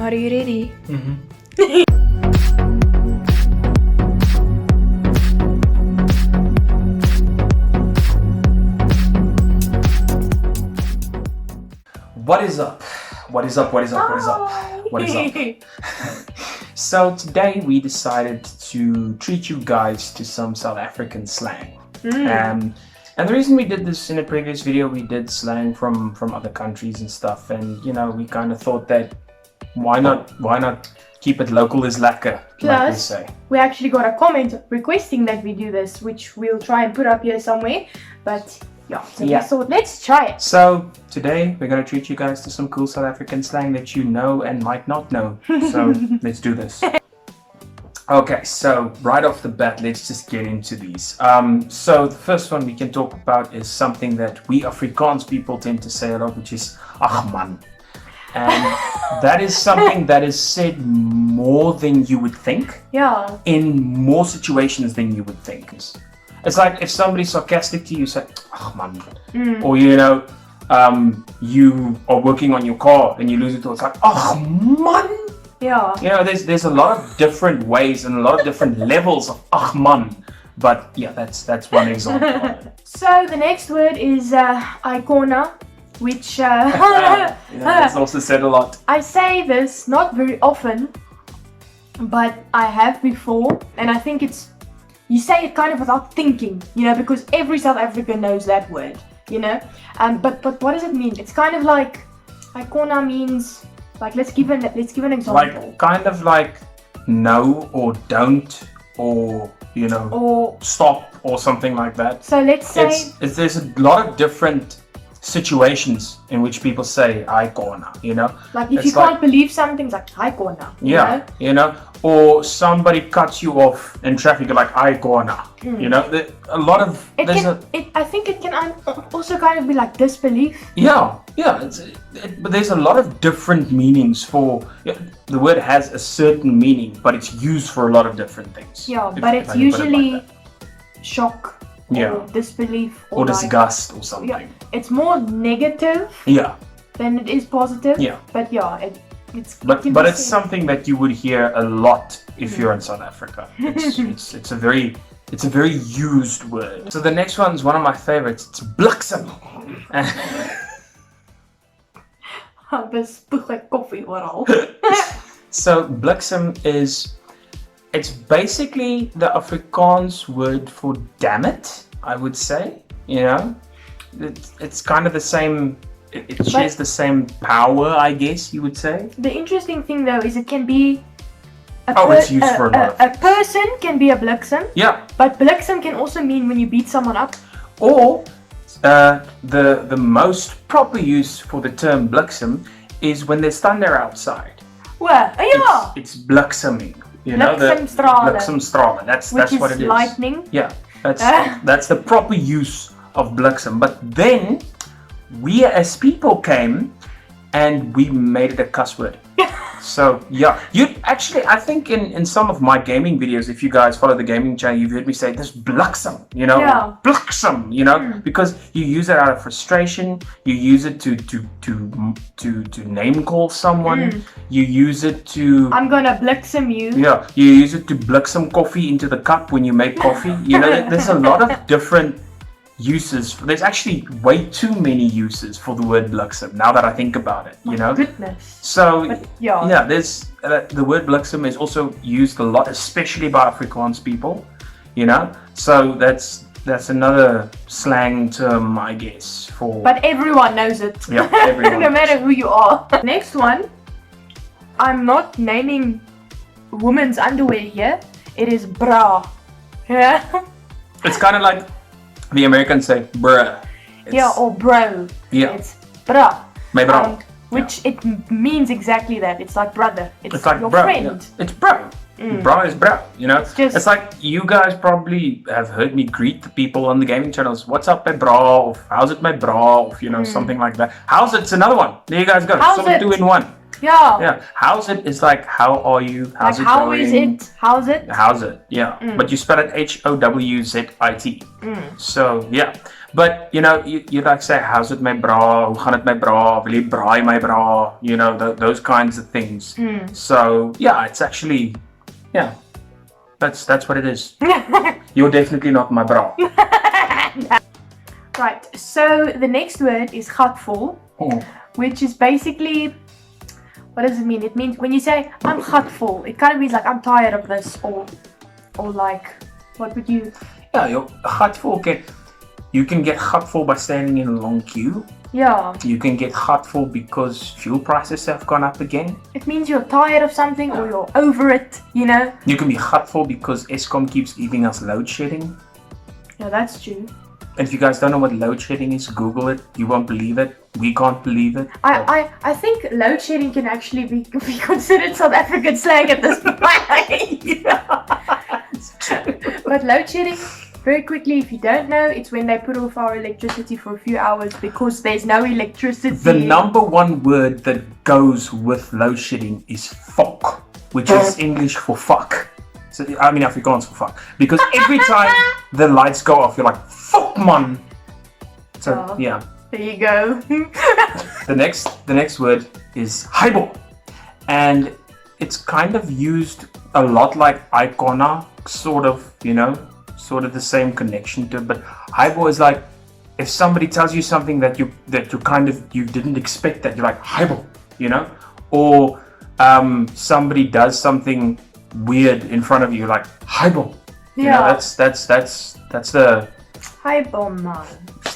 Are you ready? What is up? What is up? What is up? What is up? What is up? So today we decided to treat you guys to some South African slang. And the reason we did this in a previous video, we did slang from other countries and stuff, and you know, we kind of thought that why not keep it local is lekker, like we say. We actually got a comment requesting that we do this, which we'll try and put up here somewhere, but yeah, so we thought, let's try it. So today we're going to treat you guys to some cool South African slang that you know and might not know. So let's do this. Okay, so right off the bat, let's just get into these. So the first one we can talk about is something that we Afrikaans people tend to say a lot, which is ach man. And that is something that is said more than you would think. Yeah. In more situations than you would think. It's like if somebody's sarcastic to you, say, ach man. Or you know, you are working on your car and you lose it, it's like, ach man. Yeah. You know, there's a lot of different ways and a lot of different levels of ach man. But yeah, that's one example of it. So the next word is icona, which it's also said a lot. I say this not very often, but I have before, and I think you say it kind of without thinking, you know, because every South African knows that word, you know. But what does it mean? It's kind of like icona means like let's give an example. Like kind of like no or don't or you know or stop or something like that. So let's say there's a lot of different situations in which people say icona, you know. Like if you can't believe something, it's like icona. Yeah, you know, or somebody cuts you off in traffic, you're like icona. You know, a lot of I think it can also kind of be like disbelief. Yeah, but there's a lot of different meanings for the word has a certain meaning, but it's used for a lot of different things. Yeah, but it's usually shock. Or disbelief or disgust or something. Yeah, it's more negative than it is positive. Yeah. But yeah, but it's something that you would hear a lot if you're in South Africa. It's a very used word. So the next one is one of my favorites. It's bliksem. So bliksem it's basically the Afrikaans word for damn it, I would say. You know, it's kind of the same. It shares the same power, I guess you would say. The interesting thing though is it can be it's used for a lot of a person can be a bliksem. Yeah. But bliksem can also mean when you beat someone up. Or the most proper use for the term bliksem is when there's thunder outside. Well, yeah. It's blikseming. You know, bliksemstrale. That's what it is. Lightning. Yeah, that's the proper use of bliksem. But then we as people came and we made it a cuss word. So yeah, I think in some of my gaming videos, if you guys follow the gaming channel, you've heard me say this bliksem, you know, bliksem, you know, because you use it out of frustration. You use it to name call someone. You use it to I'm gonna bliksem you. Yeah, you use it to bliksem coffee into the cup when you make coffee. You know, there's a lot of different uses. There's actually way too many uses for the word bliksem now that I think about it, you know. Goodness. So there's the word bliksem is also used a lot, especially by Afrikaans people, you know. So that's another slang term, I guess, for. But everyone knows it. Yeah, everyone. No matter who you are. Next one, I'm not naming women's underwear here. It is bra. Yeah. It's kind of like the Americans say bruh. Or bro. Yeah. It's bra. My bro. Which it means exactly that. It's like brother. It's like your bro. friend. Yeah. It's bro. Bro is bro. You know. It's like you guys probably have heard me greet the people on the gaming channels. What's up, my bro? Or how's it, my bro? Or, you know, something like that. How's it's another one. There you guys go. How's it? 2 in 1. Yeah. Yeah. How's it is like how are you? How's like, it how going? is it? How's it? How's it? Yeah. But you spell it HOWZIT. So yeah. But you know, you like say, how's it my bra? Hoe gaan het my bra? Wil jy braai my bra? You know, those kinds of things. So yeah, it's actually, yeah, that's what it is. You're definitely not my bra. Right, so the next word is gatvol, which is basically, what does it mean? It means when you say I'm gatvol, it kind of means like I'm tired of this, or like, what would you? Yeah, you're gatvol. You can get gatvol by standing in a long queue. Yeah. You can get gatvol because fuel prices have gone up again. It means you're tired of something or you're over it, you know. You can be gatvol because Eskom keeps giving us load shedding. Yeah, that's true. And if you guys don't know what load shedding is, Google it. You won't believe it. We can't believe it. I think load shedding can actually be considered South African slang at this point. It's true. But load shedding, very quickly, if you don't know, it's when they put off our electricity for a few hours because there's no electricity. The number one word that goes with load shedding is fok, which is English for fuck. So, I mean Afrikaans for fuck. Because every time the lights go off, you're like, fuck man. So yeah. There you go. The next word is hybo. And it's kind of used a lot like icona, sort of, you know, sort of the same connection to it. But hybo is like if somebody tells you something that you didn't expect, that you're like hybo, you know? Or somebody does something weird in front of you, like hybo. You know, that's the hybo man.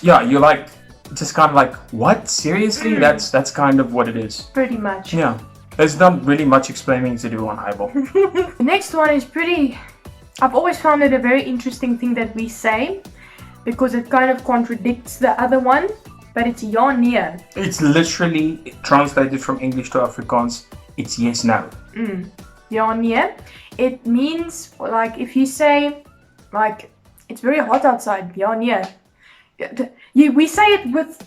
Yeah, you're like just kind of like, what? Seriously? That's kind of what it is. Pretty much. Yeah. There's not really much explaining to do on hybo. The next one is I've always found it a very interesting thing that we say because it kind of contradicts the other one, but it's ja nee. It's literally translated from English to Afrikaans. It's yes no. Ja nee. It means like if you say like it's very hot outside. Ja nee. We say it with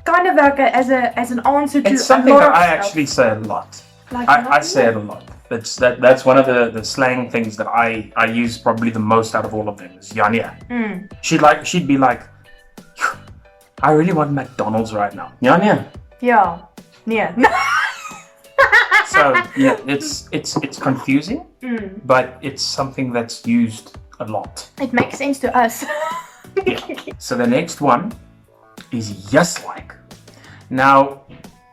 kind of like as an answer to. It's something that I actually say a lot. Like I say it a lot. That's one of the slang things that I use probably the most out of all of them is ja nee. She'd be like, I really want McDonald's right now. Ja nee. Yeah. Yeah. So yeah, it's confusing, but it's something that's used a lot. It makes sense to us. Yeah. So the next one is yes like. Now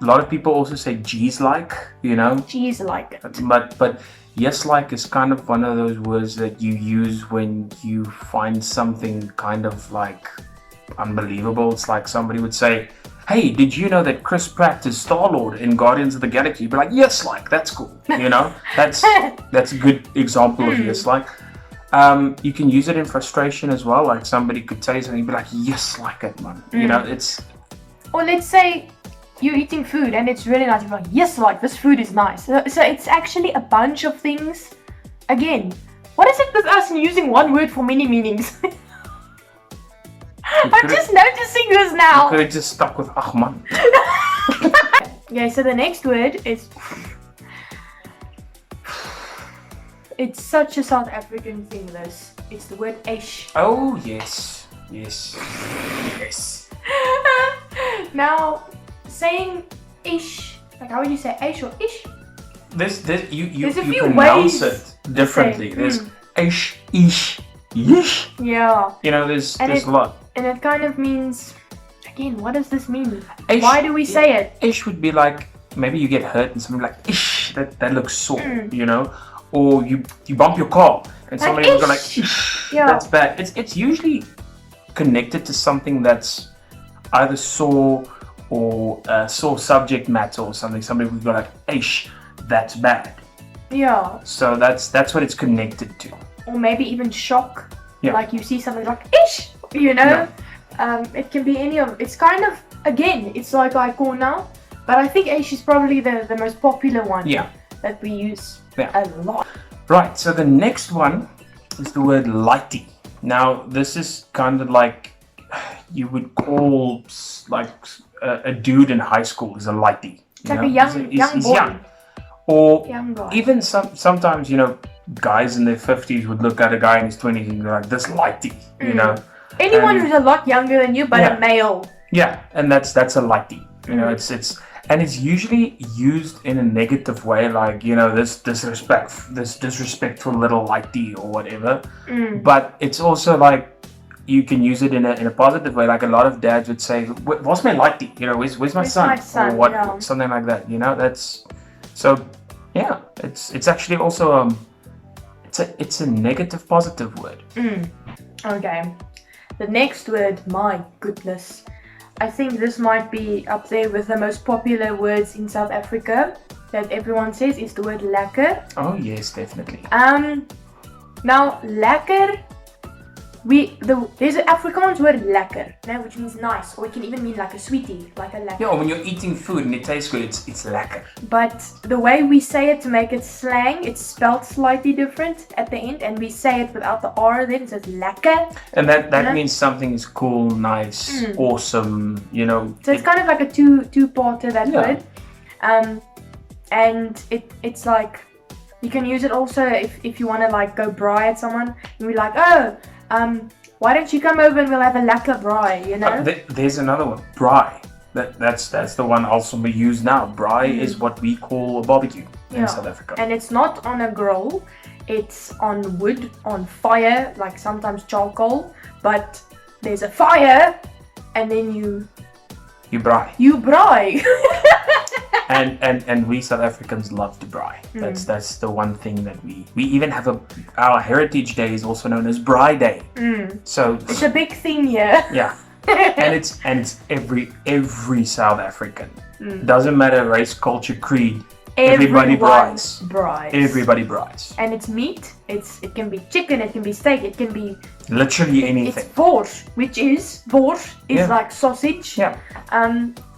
a lot of people also say geez like, you know. Geez like it. But yes like is kind of one of those words that you use when you find something kind of like unbelievable. It's like somebody would say, hey, did you know that Chris Pratt is Star-Lord in Guardians of the Galaxy? You'd be like, yes like, that's cool. You know, that's a good example of yes like. You can use it in frustration as well. Like somebody could tell you something, you'd be like, yes like it, man. You know, it's. Or let's say you're eating food and it's really nice. You're like, yes like, this food is nice. So it's actually a bunch of things. Again, what is it with us in using one word for many meanings? I'm just noticing this now. You could have just stuck with Ahman. Okay, so the next word is. It's such a South African thing, this. It's the word ish. Oh, yes. Yes. Yes. Now, saying ish, like how would you say ish or ish? You pronounce it differently. There's ish, ish, yish. Yeah. You know, there's a lot. And it kind of means, again, what does this mean? Ish, why do we say it? Ish would be like, maybe you get hurt and something like, ish, that looks sore, you know? Or you bump your car and like somebody will go like, ish, that's bad. It's usually connected to something that's either sore or sore subject matter or something. Somebody would go like, ish, that's bad. Yeah. So that's what it's connected to. Or maybe even shock. Yeah. Like you see something like, ish, you know? Yeah. It can be any of, it's kind of, again, it's like icona, but I think ish is probably the most popular one that we use a lot. Right, so the next one is the word lighty. Now, this is kind of like you would call like a dude in high school is a lighty. It's like a young boy. Young. Or young guy. Even sometimes, you know, guys in their 50s would look at a guy in his 20s and be like, this lighty, you know. Anyone And- who's a lot younger than you, but Yeah. a male. Yeah, and that's a lighty. You know, it's it's usually used in a negative way, like, you know, this disrespectful little lighty or whatever. But it's also like you can use it in a positive way. Like a lot of dads would say, "What's my lighty? You know, where's my son?" my son, or what, yeah. something like that. You know, that's so. Yeah, it's actually also it's a negative positive word. Okay. The next word, my goodness. I think this might be up there with the most popular words in South Africa that everyone says is the word lekker. Oh yes, definitely. Now lekker, there's an Afrikaans word lekker, which means nice, or it can even mean like a sweetie, like a lekker. Yeah, when you're eating food and it tastes good, it's lekker. But the way we say it to make it slang, it's spelled slightly different at the end, and we say it without the R then, it says lekker. And that Yeah. means something is cool, nice, awesome, you know. So it's kind of like a two-parter, that Yeah. word. And it's like, you can use it also if you want to like go braai at someone, and be like, oh, why don't you come over and we'll have a lekker braai, you know? There's another one, braai. That's the one also we use now. Braai is what we call a barbecue in South Africa. And it's not on a grill, it's on wood, on fire, like sometimes charcoal, but there's a fire, and then you braai. braai. And we South Africans love to braai. That's the one thing that we even have our Heritage Day is also known as Braai Day. So It's a big thing here. yeah. and it's every South African. Doesn't matter race, culture, creed. Everybody braais. Everybody braais. And it's meat. It can be chicken. It can be steak. It can be Literally anything. It's borscht, which is Yeah. like sausage. Yeah.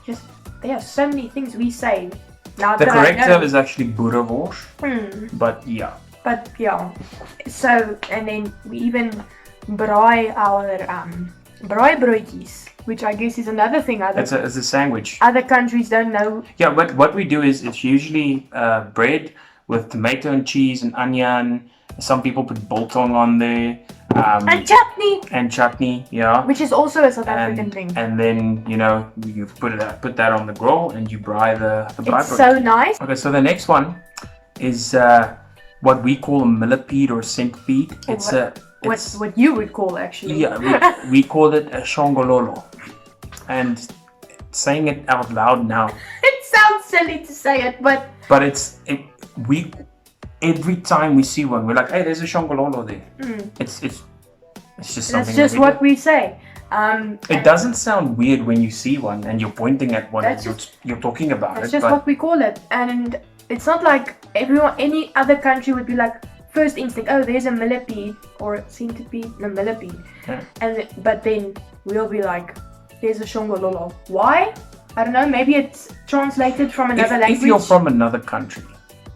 Just there are so many things we say. Now The that I correct know. term is actually boerewors. But yeah. But yeah. So and then we even braai our braai broodjies, which I guess is another thing It's a sandwich. other countries don't know. Yeah, but what we do is it's usually bread with tomato and cheese and onion. Some people put biltong on there. And chutney, yeah. which is also a South African thing. And then, you know, you put that on the grill and you braai the braai It's brood. so nice. Okay, so the next one is what we call a millipede or centipede. It's What you would call actually. yeah, we call it a shongololo. And saying it out loud now, It sounds silly to say it, but but we every time we see one, we're like, hey, there's a shongololo there. It's just something. that's just that what we say. It doesn't sound weird when you see one and you're pointing at one and That's you're talking about That's it. just But what we call it, and it's not like any other country would be like first instinct. Oh, there's a millipede or a centipede, no millipede, but then we'll be like, there's a shongololo. Why? I don't know. Maybe it's translated from another language. if you're from another country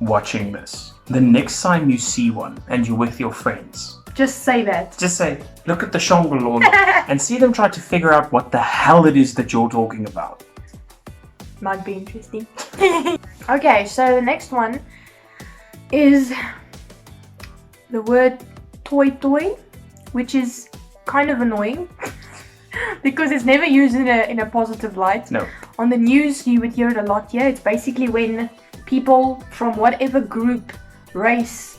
watching this, the next time you see one and you're with your friends, just say that. just say, look at the shongololo and see them try to figure out what the hell it is that you're talking about. Might be interesting. Okay, so the next one is the word toy toy, which is kind of annoying because it's never used in a positive light. No. On the news, you would hear it a lot here. It's basically when people from whatever group, race,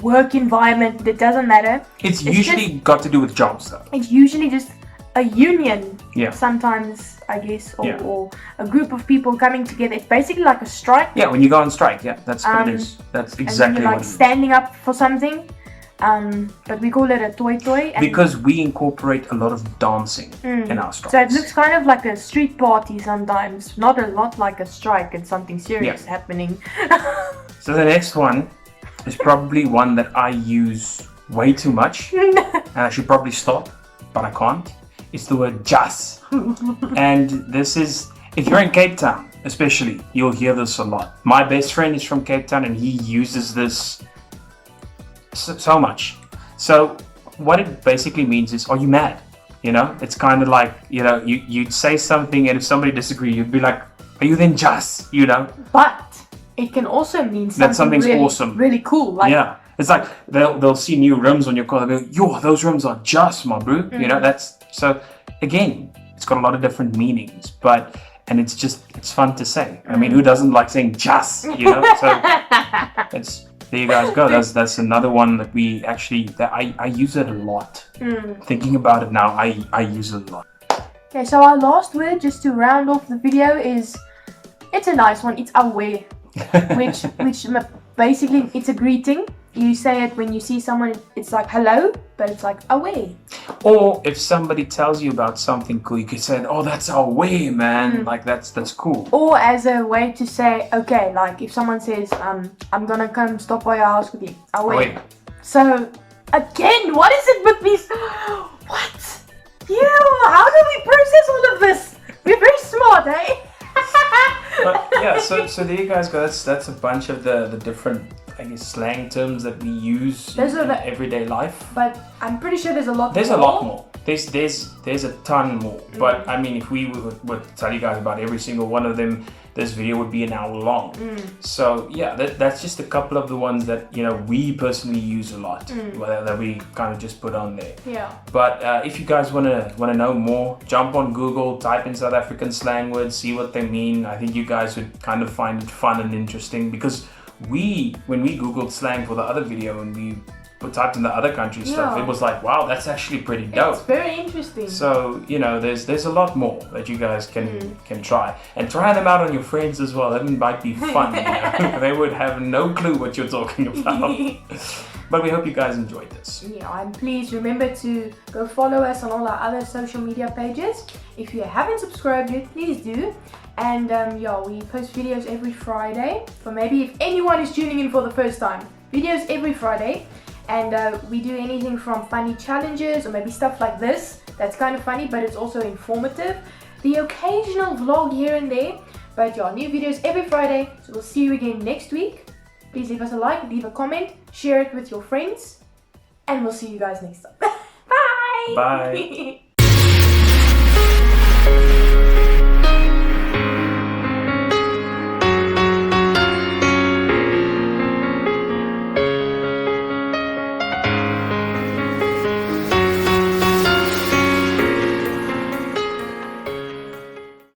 work environment, it doesn't matter. It's usually got to do with jobs though. It's usually just a union, Yeah. sometimes, I guess, or, Yeah. or a group of people coming together. It's basically like a strike. Yeah, when you go on strike, yeah, that's what it is. That's And then exactly you're what like it is. standing up for something. But we call it a toy toy. And Because we incorporate a lot of dancing in our strikes. so it looks kind of like a street party sometimes. Not a lot like a strike and something serious happening. So the next one is probably one that I use way too much. And I should probably stop, but I can't. It's the word just. And this is, if you're in Cape Town, especially, you'll hear this a lot. My best friend is from Cape Town and he uses this so much. So what it basically means is, are you mad? You know, it's kind of like, you know, you'd say something and if somebody disagrees, you'd be like, are you then just, you know? But it can also mean That something's really, awesome. really cool. Like, Yeah. It's like they'll see new rims on your car. They go, yo, those rims are just, my bro. You know, that's so. Again, it's got a lot of different meanings, and it's fun to say. I mean, who doesn't like saying just? You know, so there you guys go. That's another one that I use it a lot. Thinking about it now, I use it a lot. Okay, so our last word, just to round off the video, it's a nice one. It's aware, which basically it's a greeting. You say it when you see someone. It's like hello, but it's like aware. Or if somebody tells you about something cool, you could say, "Oh, that's aware, man." Like that's cool. Or as a way to say, okay, like if someone says, "I'm gonna come stop by your house with you," aware. So again, what is it with these? What? How do we process all of this? We're very smart, eh? But yeah, so there you guys go. That's a bunch of the different, I guess, slang terms that we use in everyday life. But I'm pretty sure there's a lot more. There's a lot more. There's a ton more. But I mean, if we would tell you guys about every single one of them, this video would be an hour long. So yeah, that's just a couple of the ones that we personally use a lot, that we kind of just put on there. Yeah. But if you guys wanna know more, jump on Google, type in South African slang words, see what they mean. I think you guys would kind of find it fun and interesting, because when we Googled slang for the other video and we typed in the other country stuff, it was like, wow, that's actually pretty dope. It's very interesting. So there's a lot more that you guys can try, and try them out on your friends as well. That might be fun. They would have no clue what you're talking about. But we hope you guys enjoyed this. Yeah, and please remember to go follow us on all our other social media pages. If you haven't subscribed yet, please do. And we post videos every Friday. For maybe if anyone is tuning in for the first time, videos every Friday. And we do anything from funny challenges or maybe stuff like this. That's kind of funny, but it's also informative. The occasional vlog here and there. But new videos every Friday. So we'll see you again next week. Please leave us a like, leave a comment, share it with your friends. And we'll see you guys next time. Bye! Bye!